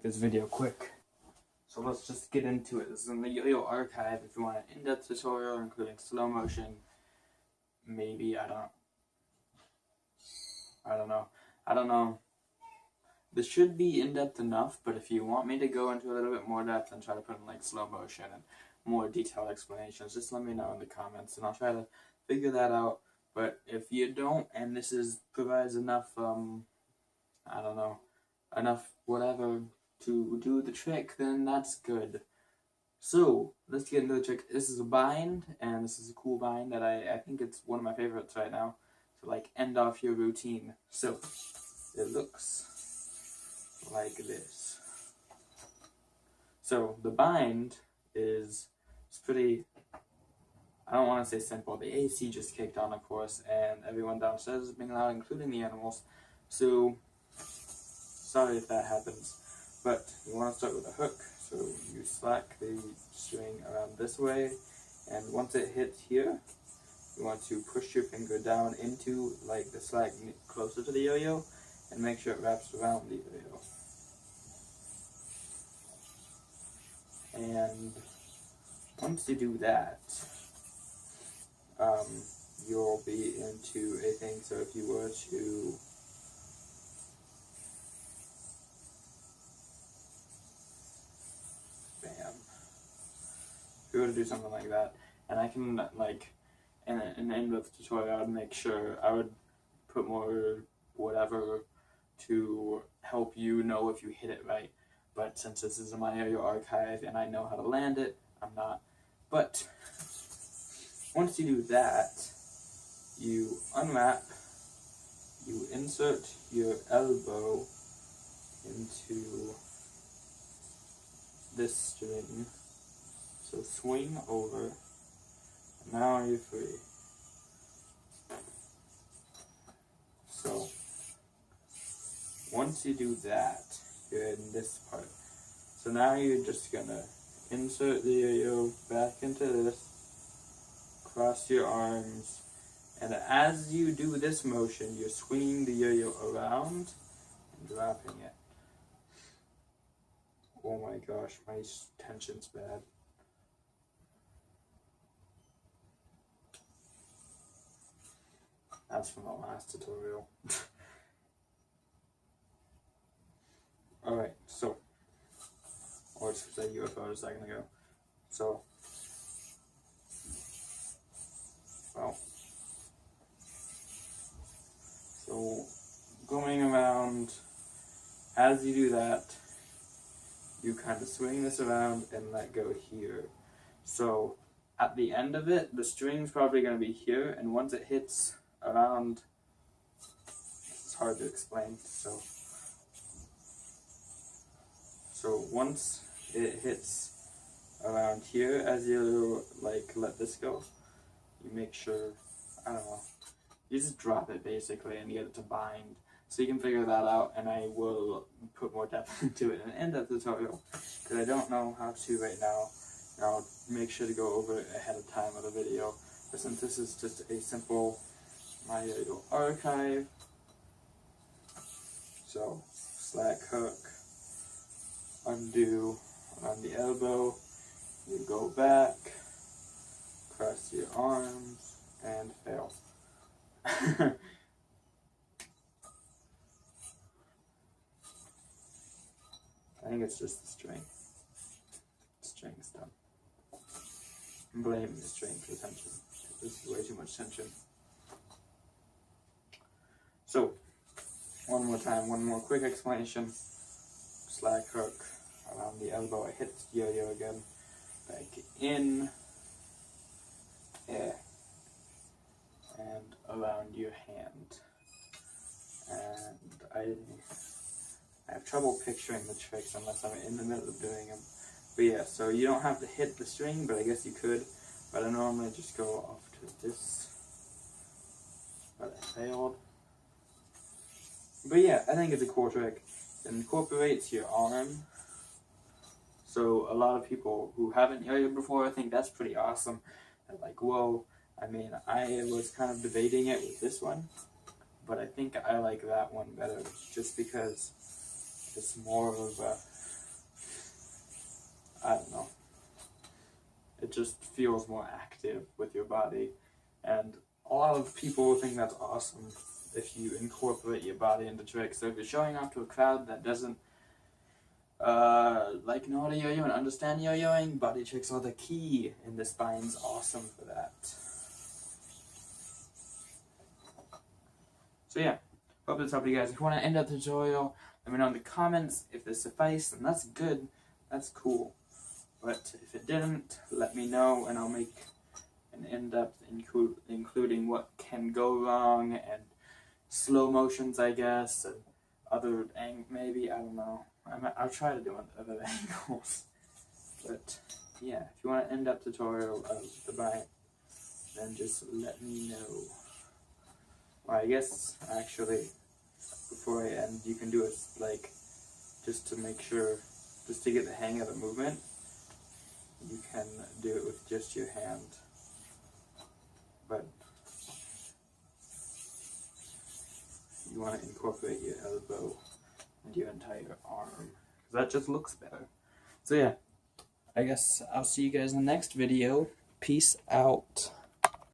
This video quick. So let's just get into it. This is in the YoYo archive. If you want an in-depth tutorial including slow motion, maybe I don't know. This should be in-depth enough, but if you want me to go into a little bit more depth and try to put in like slow motion and more detailed explanations, just let me know in the comments and I'll try to figure that out. But if you don't, and this provides enough enough whatever to do the trick, then that's good. So let's get into the trick. This is a bind, and this is a cool bind that I think it's one of my favorites right now to like end off your routine. So it looks like this. So the bind is pretty, I don't want to say simple. The AC just kicked on, of course, and everyone downstairs is being loud, including the animals. So sorry if that happens. But you want to start with a hook, so you slack the string around this way, and once it hits here, you want to push your finger down into like the slack closer to the yo-yo, and make sure it wraps around the yo-yo. And once you do that, you'll be into a thing. So if you were to if you were to do something like that, and I can like in the end of the tutorial, I would make sure I would put more whatever to help you know if you hit it right. But since this is in my YoYo archive and I know how to land it, I'm not. But once you do that, you unwrap, you insert your elbow into this string. So swing over, and now you're free. So once you do that, you're in this part. So now you're just gonna insert the yo-yo back into this, cross your arms, and as you do this motion, you're swinging the yo-yo around and dropping it. Oh my gosh, my tension's bad. That's from the last tutorial. Alright, so, or just say UFO a second ago. So, well, so going around, as you do that, you kind of swing this around and let go here. So at the end of it, the string's probably going to be here, and once it hits around, it's hard to explain. So once it hits around here, as you like let this go, you make sure, I don't know, you just drop it basically and get it to bind. So you can figure that out, and I will put more depth into it and end of the tutorial, because I don't know how to right now. And I'll make sure to go over it ahead of time of the video. But since this is just a simple my YoYo archive, so slack hook, undo around the elbow, you go back, cross your arms, and fail. I think it's just the string. The string is done. I'm blaming the string for tension. This is way too much tension. So, one more time, one more quick explanation. Slack hook around the elbow. I hit yo-yo again. Back in. Yeah. And around your hand. And I have trouble picturing the tricks unless I'm in the middle of doing them. But yeah, so you don't have to hit the string, but I guess you could. But I normally just go off to this. But I failed. But yeah, I think it's a cool trick. It incorporates your arm. So a lot of people who haven't yo-yoed before, I think that's pretty awesome. They're like, whoa. I mean, I was kind of debating it with this one, but I think I like that one better just because it's more of a I don't know. It just feels more active with your body. And a lot of people think that's awesome if you incorporate your body into tricks. So if you're showing off to a crowd that doesn't like know how to yo-yo and understand yo-yoing, body tricks are the key, and the spine's awesome for that. So yeah, hope this helped you guys. If you want to end up the tutorial, let me know in the comments. If this sufficed, then that's good, that's cool. But if it didn't, let me know, and I'll make an in-depth including what can go wrong, and slow motions, I guess, and other maybe, I don't know. I'll try to do other angles. But yeah, if you want an in-depth tutorial of the bite, then just let me know. Well, I guess actually, before I end, you can do it like, just to make sure, just to get the hang of the movement, you can do it with just your hand. But you want to incorporate your elbow and your entire arm, because that just looks better. So yeah, I guess I'll see you guys in the next video. Peace out.